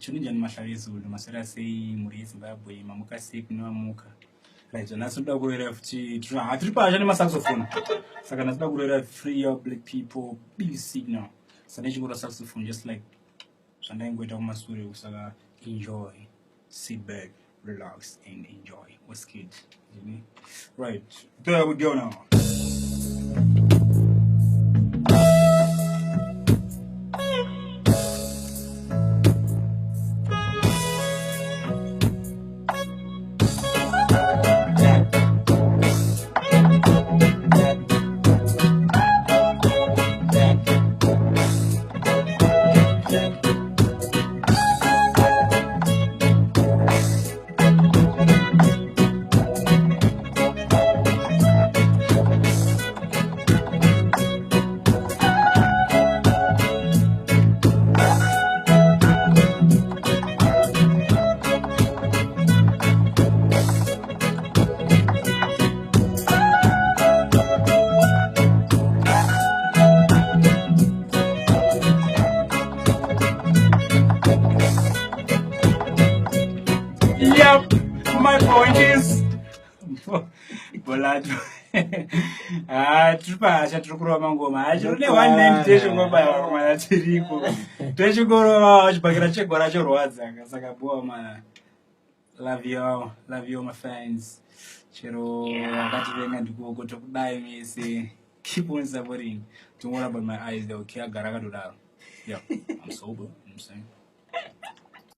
chunija ni masharizulu masera sei muri Zimbabwe mamuka sick no amuka right so nasoda kurera futi tiri pasha ne saxophone saka nasoda kurera free of black people big signal so then you go saxophone just like zvandaingoita kumasure kusaka enjoy sit back relax and enjoy Oskid right there we go now. Yep, my point is Bolato. Tripasha Trukura Mangoma. I should one name station go by my Tirico. Teshugoro, Bagrache, Gorajo Wazaka, Sakaboa, man. Love you, my friends. Chero, I'm to go to buy me, say, keep on supporting. Don't worry about my eyes, they'll care Garagadura. Yeah, I'm sober, I'm saying.